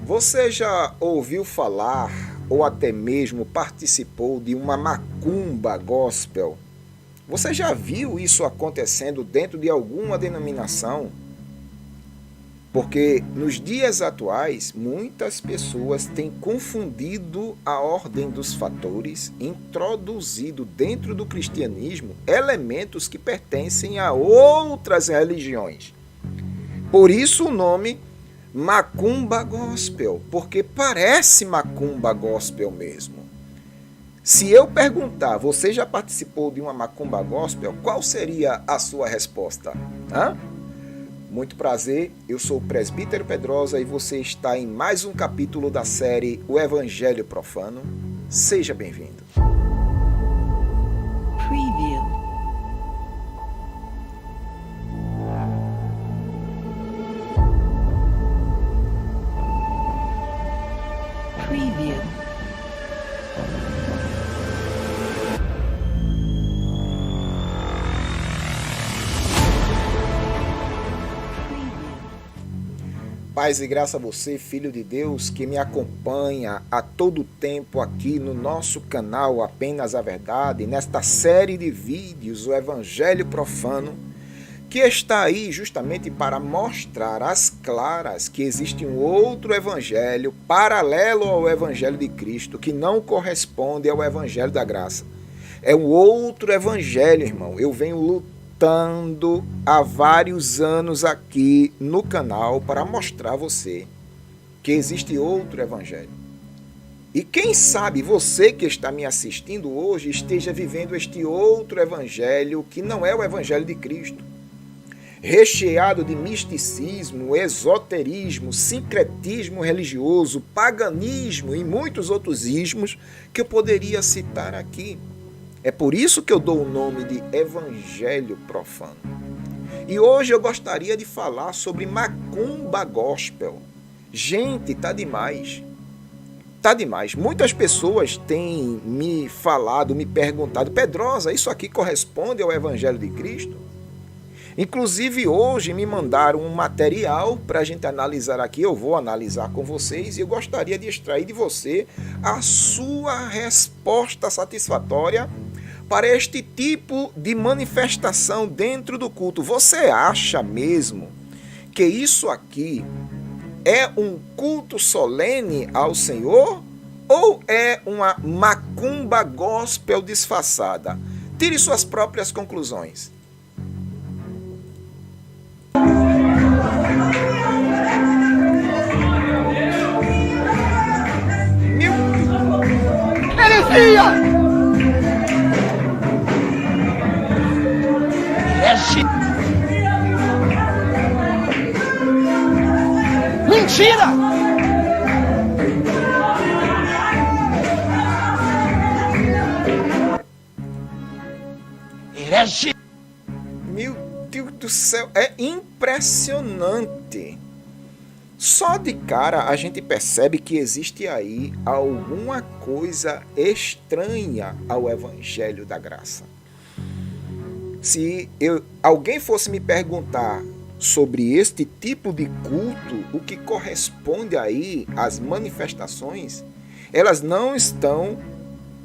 Você já ouviu falar ou até mesmo participou de uma macumba gospel? Você já viu isso acontecendo dentro de alguma denominação? Porque nos dias atuais, muitas pessoas têm confundido a ordem dos fatores, introduzido dentro do cristianismo elementos que pertencem a outras religiões. Por isso o nome Macumba Gospel, porque parece Macumba Gospel mesmo. Se eu perguntar, você já participou de uma Macumba Gospel, qual seria a sua resposta? Muito prazer, eu sou o Presbítero Pedrosa e você está em mais um capítulo da série O Evangelho Profano. Seja bem-vindo. Preview. Preview. Paz e graça a você, filho de Deus, que me acompanha a todo tempo aqui no nosso canal Apenas a Verdade, nesta série de vídeos, o Evangelho Profano, que está aí justamente para mostrar às claras que existe um outro evangelho paralelo ao Evangelho de Cristo, que não corresponde ao Evangelho da Graça. É um outro evangelho, irmão. Eu venho lutando há vários anos aqui no canal para mostrar a você que existe outro evangelho. E quem sabe você que está me assistindo hoje esteja vivendo este outro evangelho que não é o Evangelho de Cristo, recheado de misticismo, esoterismo, sincretismo religioso, paganismo e muitos outros ismos que eu poderia citar aqui. É por isso que eu dou o nome de Evangelho Profano. E hoje eu gostaria de falar sobre Macumba Gospel. Gente, tá demais. Tá demais. Muitas pessoas têm me falado, me perguntado, Pedrosa, isso aqui corresponde ao Evangelho de Cristo? Inclusive hoje me mandaram um material para a gente analisar aqui, eu vou analisar com vocês e eu gostaria de extrair de você a sua resposta satisfatória para este tipo de manifestação dentro do culto. Você acha mesmo que isso aqui é um culto solene ao Senhor ou é uma macumba gospel disfarçada? Tire suas próprias conclusões. Heresia! Mentira! Heresia! Meu Deus do céu, é impressionante. Só de cara a gente percebe que existe aí alguma coisa estranha ao Evangelho da Graça. Se alguém fosse me perguntar sobre este tipo de culto, o que corresponde aí às manifestações, elas não estão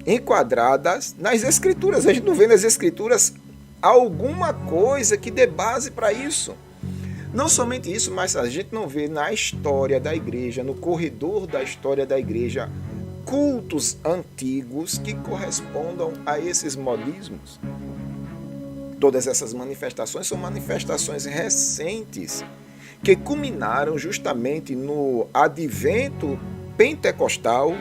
enquadradas nas Escrituras. A gente não vê nas Escrituras alguma coisa que dê base para isso. Não somente isso, mas a gente não vê na história da igreja, no corredor da história da igreja, cultos antigos que correspondam a esses modismos. Todas essas manifestações são manifestações recentes que culminaram justamente no advento pentecostal,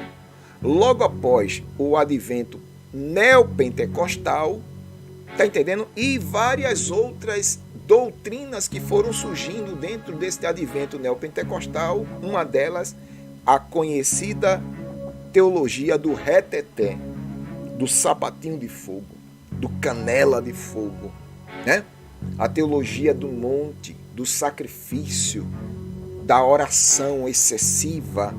logo após o advento neopentecostal, tá entendendo? E várias outras doutrinas que foram surgindo dentro desse advento neopentecostal, uma delas a conhecida teologia do reteté, do sapatinho de fogo, do canela de fogo, né? A teologia do monte, do sacrifício, da oração excessiva,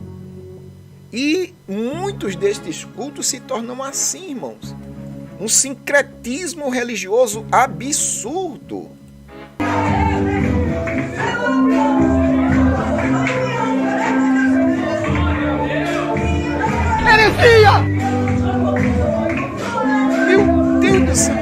E muitos destes cultos se tornam assim, irmãos. Um sincretismo religioso absurdo. Heresia! Meu Deus do céu.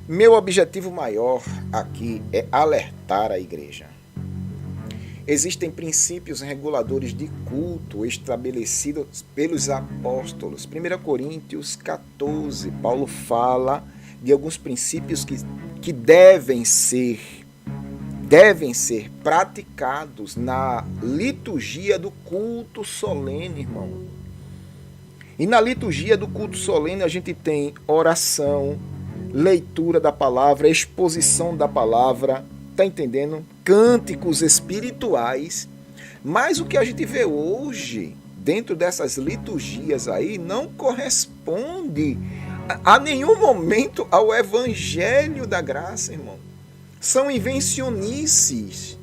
Meu objetivo maior aqui é alertar a igreja. Existem princípios reguladores de culto estabelecidos pelos apóstolos. 1 Coríntios 14, Paulo fala de alguns princípios que devem ser praticados na liturgia do culto solene, irmão. E na liturgia do culto solene a gente tem oração, leitura da palavra, exposição da palavra, tá entendendo? Cânticos espirituais. Mas o que a gente vê hoje, dentro dessas liturgias aí, não corresponde a nenhum momento ao evangelho da graça, irmão. São invencionices.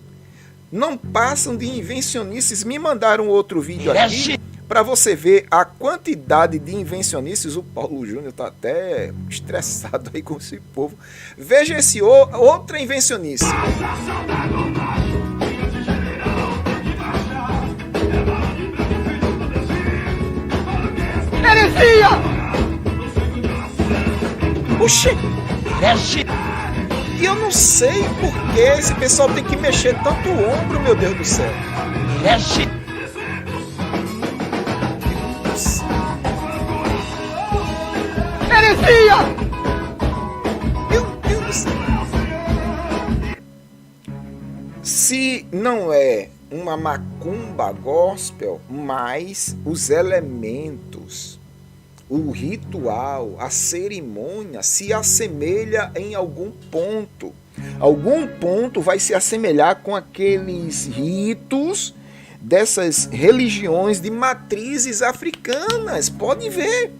Não passam de invencionices. Me mandaram outro vídeo aqui para você ver a quantidade de invencionices. O Paulo Júnior está até estressado aí com esse povo. Veja esse outra invencionice. Heresia! Oxê! E eu não sei por que esse pessoal tem que mexer tanto o ombro, meu Deus do céu. Heresia! Meu Deus do céu. Se não é uma macumba gospel, mas os elementos, o ritual, a cerimônia se assemelha em algum ponto. Algum ponto vai se assemelhar com aqueles ritos dessas religiões de matrizes africanas. Pode ver.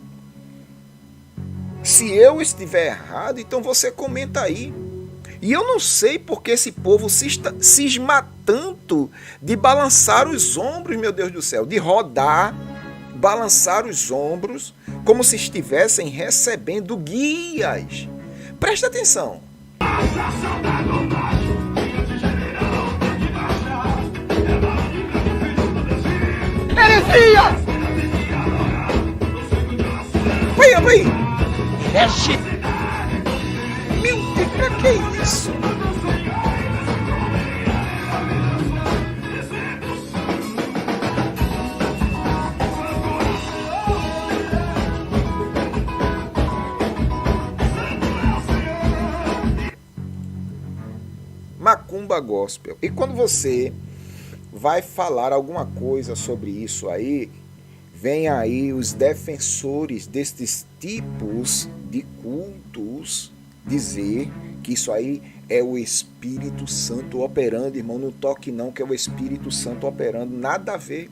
Se eu estiver errado, então você comenta aí. E eu não sei porque esse povo cisma tanto de balançar os ombros, meu Deus do céu, de rodar, balançar os ombros, como se estivessem recebendo guias. Presta atenção. Heresia! Vai. Meu Deus, pra que isso? Macumba gospel. E quando você vai falar alguma coisa sobre isso aí, vem aí os defensores destes tipos de cultos dizer que isso aí é o Espírito Santo operando, irmão. Não toque não, que é o Espírito Santo operando. Nada a ver.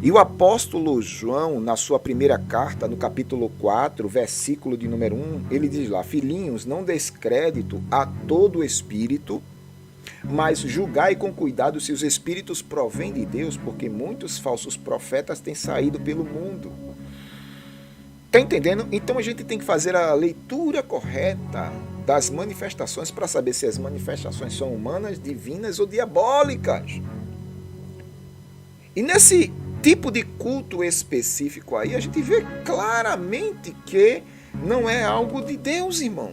E o apóstolo João, na sua primeira carta, no capítulo 4, versículo de número 1, ele diz lá: filhinhos, não deis crédito a todo espírito, mas julgai com cuidado se os espíritos provêm de Deus, porque muitos falsos profetas têm saído pelo mundo. Está entendendo? Então a gente tem que fazer a leitura correta das manifestações para saber se as manifestações são humanas, divinas ou diabólicas. E nesse tipo de culto específico aí, a gente vê claramente que não é algo de Deus, irmão.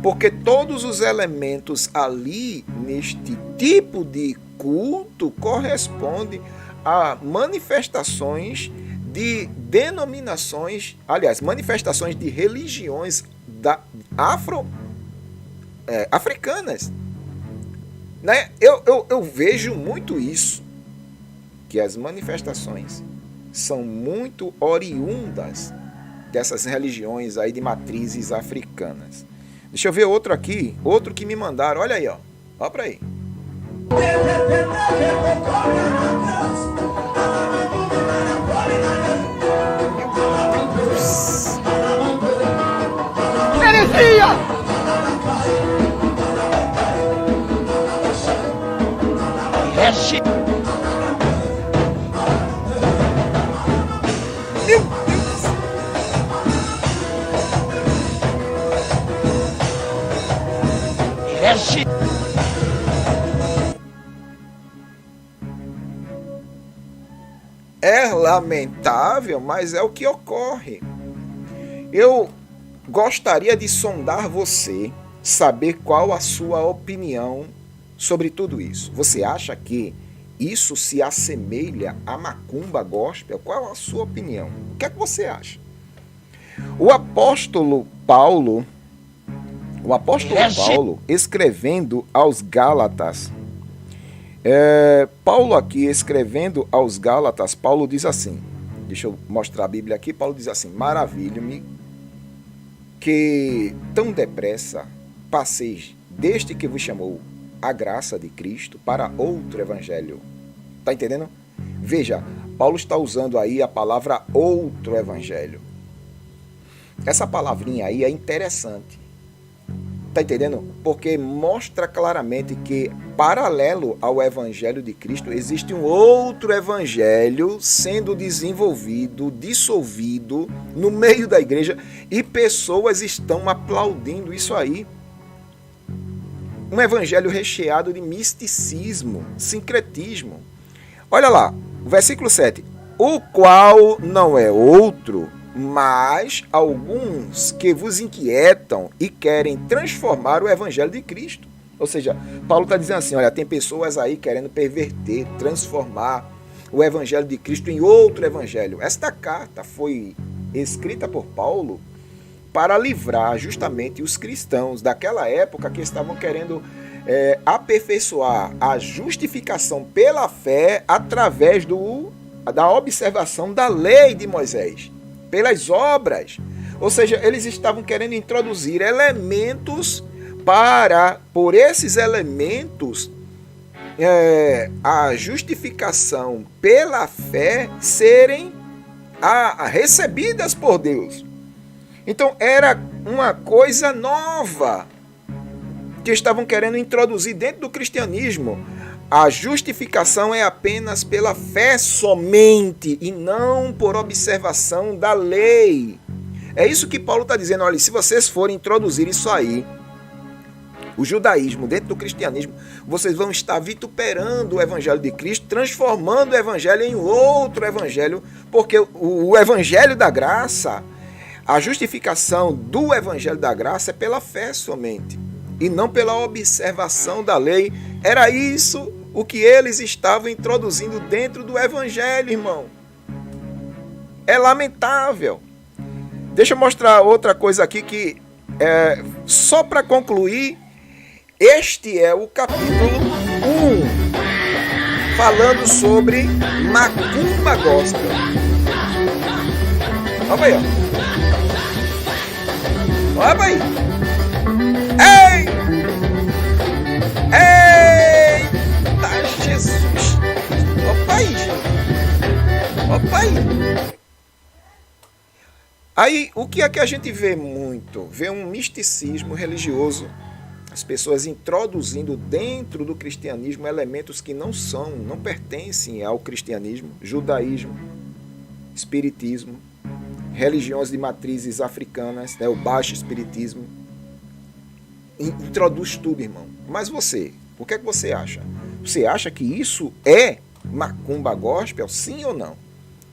Porque todos os elementos ali, neste tipo de culto, correspondem a manifestações de denominações, aliás, manifestações de religiões africanas. Né? Eu vejo muito isso, que as manifestações são muito oriundas dessas religiões aí de matrizes africanas. Deixa eu ver outro aqui, outro que me mandaram. Olha aí, ó. Olha pra aí. Herege! Meu Deus! Herege! É lamentável, mas é o que ocorre. Eu gostaria de sondar você, saber qual a sua opinião sobre tudo isso. Você acha que isso se assemelha à macumba gospel? Qual a sua opinião? O que é que você acha? O apóstolo Paulo, escrevendo aos Gálatas, Paulo aqui escrevendo aos Gálatas, Paulo diz assim, deixa eu mostrar a Bíblia aqui, Paulo diz assim: maravilho-me que tão depressa passeis deste que vos chamou a graça de Cristo para outro evangelho. Tá entendendo? Veja, Paulo está usando aí a palavra outro evangelho. Essa palavrinha aí é interessante. Tá entendendo? Porque mostra claramente que, paralelo ao evangelho de Cristo, existe um outro evangelho sendo desenvolvido, dissolvido no meio da igreja, e pessoas estão aplaudindo isso aí. Um evangelho recheado de misticismo, sincretismo. Olha lá, o versículo 7. O qual não é outro, mas alguns que vos inquietam e querem transformar o evangelho de Cristo. Ou seja, Paulo está dizendo assim, olha, tem pessoas aí querendo perverter, transformar o evangelho de Cristo em outro evangelho. Esta carta foi escrita por Paulo para livrar justamente os cristãos daquela época que estavam querendo aperfeiçoar a justificação pela fé através da observação da lei de Moisés, pelas obras. Ou seja, eles estavam querendo introduzir elementos para, por esses elementos, a justificação pela fé serem recebidas por Deus. Então era uma coisa nova que estavam querendo introduzir dentro do cristianismo. A justificação é apenas pela fé somente e não por observação da lei. É isso que Paulo está dizendo. Olha, se vocês forem introduzir isso aí, o judaísmo dentro do cristianismo, vocês vão estar vituperando o evangelho de Cristo, transformando o evangelho em outro evangelho, porque o evangelho da graça, a justificação do evangelho da graça é pela fé somente e não pela observação da lei. Era isso o que eles estavam introduzindo dentro do evangelho, irmão. É lamentável. Deixa eu mostrar outra coisa aqui que, só para concluir, este é o capítulo 1, falando sobre macumba gospel. Olha aí, ó. Olha aí. Ei! Eita Jesus! Opa aí, gente. Opa aí. Aí, o que é que a gente vê muito? Vê um misticismo religioso. As pessoas introduzindo dentro do cristianismo elementos que não pertencem ao cristianismo. Judaísmo, espiritismo, religiões de matrizes africanas, o baixo espiritismo. Introduz tudo, irmão. Mas você, o que é que você acha? Você acha que isso é macumba gospel, sim ou não?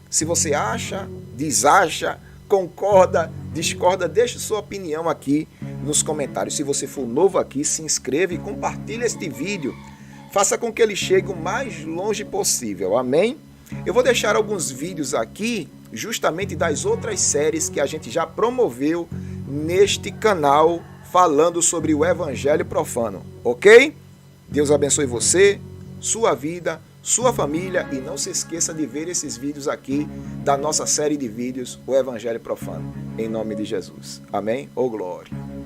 Se você acha, desacha, concorda, discorda, deixe sua opinião aqui nos comentários. Se você for novo aqui, se inscreva e compartilhe este vídeo. Faça com que ele chegue o mais longe possível. Amém? Eu vou deixar alguns vídeos aqui, justamente das outras séries que a gente já promoveu neste canal, falando sobre o evangelho profano. Ok? Deus abençoe você, sua vida, sua família, e não se esqueça de ver esses vídeos aqui da nossa série de vídeos, o Evangelho Profano. Em nome de Jesus. Amém? Ô glória!